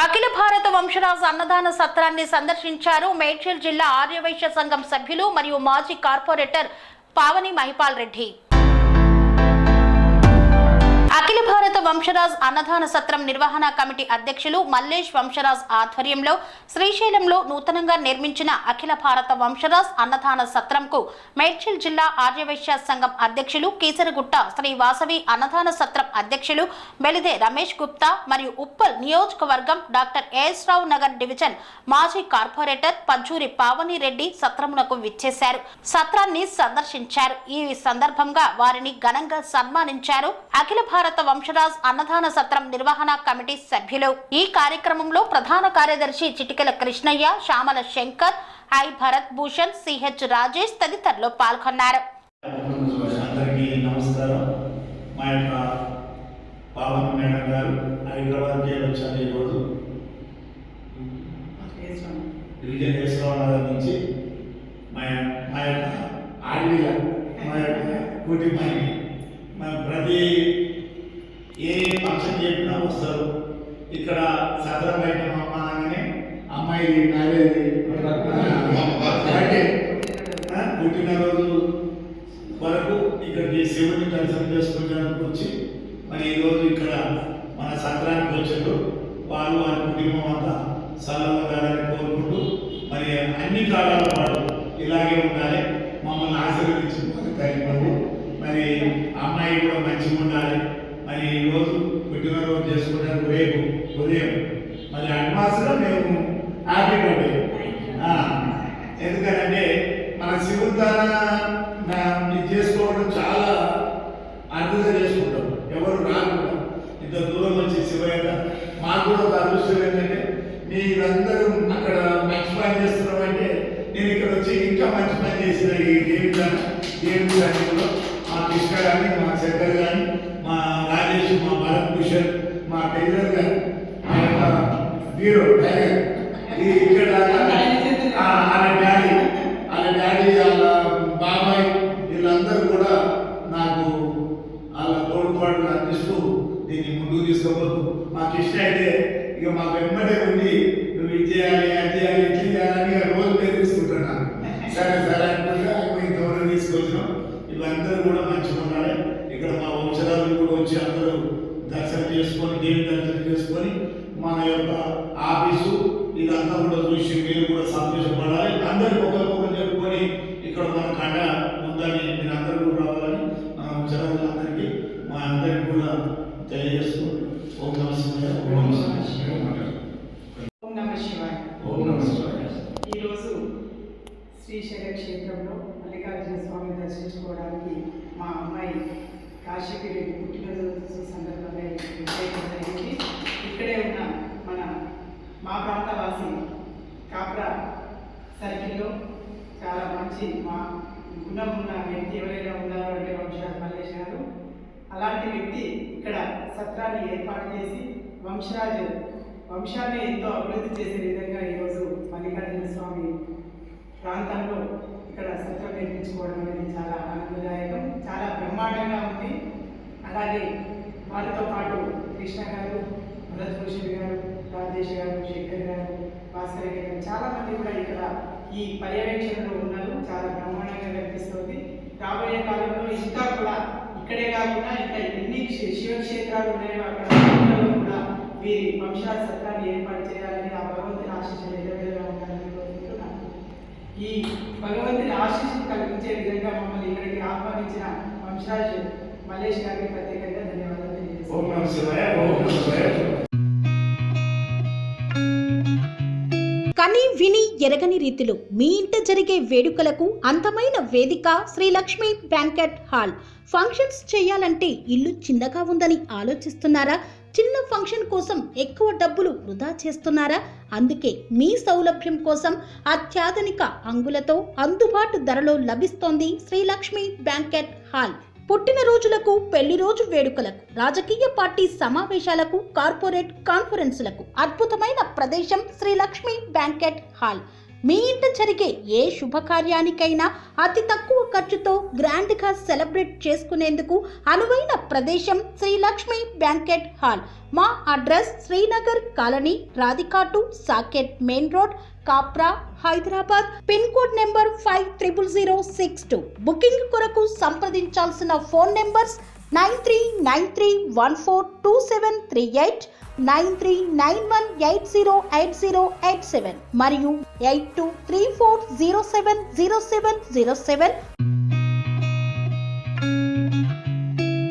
అఖిల భారత వంశరాజ్ అన్నదాన సత్రాన్ని సందర్శించారు మేడ్చల్ జిల్లా ఆర్యవైశ్య సంఘం సభ్యులు మరియు మాజీ కార్పొరేటర్ పావని మహిపాల్ రెడ్డి. అఖిల భారత వంశరాజ్ అన్నదాన సత్రం నిర్వహణ కమిటీ అధ్యక్షులు మల్లేష్ వంశరాజ్ ఆధ్వర్యంలో శ్రీశైలంలో నూతనంగా నిర్మించిన అఖిల భారత వంశరాజ్ అన్నదాన సత్రంకు మేడ్చల్ జిల్లా ఆర్యవైశ్య సంఘం అధ్యక్షులు కీసరగుట్ట శ్రీ వాసవి అన్నదాన సత్రం అధ్యక్షులు బెలిదే రమేష్ గుప్తా మరియు ఉప్పల్ నియోజకవర్గం డాక్టర్ ఎస్ రావు నగర్ డివిజన్ మాజీ కార్పొరేటర్ పజ్జూరి పావని రెడ్డి సత్రమునకు విచ్చేశారు. సత్రాన్ని సందర్శించారు. ఈ సందర్భంగా వారిని ఘనంగా సన్మానించారు అఖిల భారత వంశరాజ్ అన్నదాన సత్రం నిర్వహణ కమిటీ సభ్యులు. ఈ కార్యక్రమంలో ప్రధాన కార్యదర్శి చిటికెల కృష్ణయ్య, శ్యామల శంకర్, ఐ భరత్ భూషణ్, సిహెచ్ రాజేష్ తదితరులు పాల్గొన్నారు. ప్రతి ఏ ఫంక్షన్ చెప్పినా వస్తారు. ఇక్కడ సదరం బయట అనగానే అమ్మాయి పుట్టినరోజు వరకు ఇక్కడికి శివుని దర్శనం చేసుకోవడానికి వచ్చి మరి ఈరోజు ఇక్కడ మన సత్రానికి వచ్చారు. వాళ్ళు వారి కుటుంబం అంతా సలహాలని కోరుకుంటూ మరి అన్ని కాలాల పాటు ఇలాగే ఉండాలి, మమ్మల్ని ఆశీర్వదించుకోవాలి తల్లిదండ్రులు. మరి అమ్మాయి కూడా మంచిగా ఉండాలి. మరి ఈరోజు పుట్టినరోజు చేసుకోవడానికి రేపు ఉదయం మరి అడ్వాన్స్గా మేము హ్యాపీ బర్త్డే. ఎందుకంటే మన శివుతాన చేసుకోవడం చాలా అర్థంగా చేసుకుంటాం. ఎవరు రాకుండా ఇంత దూరం వచ్చి శివయ్య మాకు కూడా ఒక అదృష్టం ఏంటంటే మీరందరూ అక్కడ మంచి పని చేస్తున్నామంటే నేను ఇక్కడ వచ్చి ఇంకా మంచి పని చేసిన ఈ దేవుడి సన్నిధిలో మా కృష్ణ కానీ, మా శంకర్ కానీ, మా రాజేష్, మా భరత్ భూషణ్, మా టైలర్ గారు, మా యొక్క హీరో టైగర్ ఇక్కడ వాళ్ళ డాడీ వాళ్ళ బాబాయ్ వీళ్ళందరూ కూడా నాకు వాళ్ళ తోడ్పాటును అందిస్తూ దీన్ని ముందుకు తీసుకోవద్దు. మా కృష్ణ అయితే ఇక మా వెంబడే ఉండి నువ్వు ఇది చేయాలి, అది చేయాలి, ఇది చేయాలని రోజు బెదిరిస్తుంటున్నాను. సరే సరే అనుకుంటా ఇంతవరకు తీసుకొచ్చినాం. వీళ్ళందరూ కూడా మంచిగా ఉండాలి. ఇక్కడ మా వంశరాజులు కూడా వచ్చి అందరూ దర్శనం చేసుకొని దేవుని దర్శనం చేసుకొని మన యొక్క ఆఫీసు ఇదంతా కూడా చూసి మీరు కూడా సంతోషపడాలి. అందరికీ ఒకరికొకరు చెప్పుకొని ఇక్కడ మన కండ ఉందని మీరు అందరూ కూడా రావాలని మన వంశరాజులందరికీ మా అందరికీ కూడా తెలియజేస్తూ ఓం నమ శివాయ. ఓం నమ శివాయ. ఓం నమ శివాయ. ఈరోజు శ్రీశైల క్షేత్రంలో మల్లికార్జున స్వామి దర్శించుకోవడానికి మా అమ్మాయి కాశీకి పుట్టినరోజు సందర్భంగా జరిగింది. ఇక్కడే ఉన్న మా ప్రాంతవాసి కాప్రా సర్కిల్లో చాలా మంచి మా గుణం ఉన్న వ్యక్తి ఎవరైనా ఉన్నారో అంటే వంశరాజ్ మల్లేష్ గారు. అలాంటి వ్యక్తి ఇక్కడ సత్రాన్ని ఏర్పాటు చేసి వంశాన్ని ఎంతో అభివృద్ధి చేసే విధంగా ఈరోజు మల్లికార్జున స్వామి ప్రాంతంలో ఇక్కడ సత్రం నిర్మించుకోవడం అనేది చాలా ఆనందదాయకం, చాలా బ్రహ్మాండంగా ఉంది. అలాగే వారితో పాటు కృష్ణ గారు, భరత్ భూషణ్ గారు, రాజేష్ గారు, శంకర్ గారు, భాస్కర్ గారు చాలామంది కూడా ఇక్కడ ఈ పర్యవేక్షణలో ఉన్నారు. చాలా బ్రహ్మాండంగా కనిపిస్తుంది. రాబోయే కాలంలో ఇంకా కూడా ఇక్కడే కాకుండా ఇంకా ఎన్ని శివక్షేత్రాలు ఉన్నాయో అక్కడ కూడా వీరి వంశరాజ్ సత్రాన్ని ఏర్పాటు చేయాలని ఆ భగవంతుని ఆశీస్సులు ఎదురుగా ఉండాలని కోరుకుంటున్నాను. ఈ భగవంతుని ఆశీస్సులు కలిగించే విధంగా మమ్మల్ని ఇక్కడికి ఆహ్వానించిన వంశరాజ్ మల్లేష్ గారికి ప్రత్యేకంగా ధన్యవాదాలు తెలియజేస్తున్నాను. కని విని ఎరగని రీతిలో మీ ఇంట జరిగే వేడుకలకు అందమైన వేదిక Sri Lakshmi banquet hall. Functions చేయాలంటే ఇల్లు చిన్నగా ఉందని ఆలోచిస్తున్నారా? చిన్న ఫంక్షన్ కోసం ఎక్కువ డబ్బులు వృధా చేస్తున్నారా? అందుకే మీ సౌలభ్యం కోసం అత్యాధునిక అంగులతో అందుబాటు ధరలో లభిస్తోంది శ్రీ లక్ష్మి బ్యాంకెట్ హాల్. పుట్టినరోజులకు, పెళ్లి రోజు వేడుకలకు, రాజకీయ పార్టీ సమావేశాలకు, కార్పొరేట్ కాన్ఫరెన్సులకు అద్భుతమైన ప్రదేశం శ్రీ లక్ష్మి బ్యాంకెట్ హాల్. మీ ఇంట జరిగే ఏ శుభకార్యానికైనా అతి తక్కువ ఖర్చుతో గ్రాండ్గా సెలబ్రేట్ చేసుకునేందుకు అనువైన ప్రదేశం శ్రీ లక్ష్మి బ్యాంకెట్ హాల్. మా అడ్రస్ శ్రీనగర్ కాలనీ, రాధికాటు, Saket main road, Kapra, Hyderabad. Pin code number 500062. Booking కొరకు సంప్రదించాల్సిన ఫోన్ నెంబర్స్ 9393142738, 9391808087 మరియు 8234070707.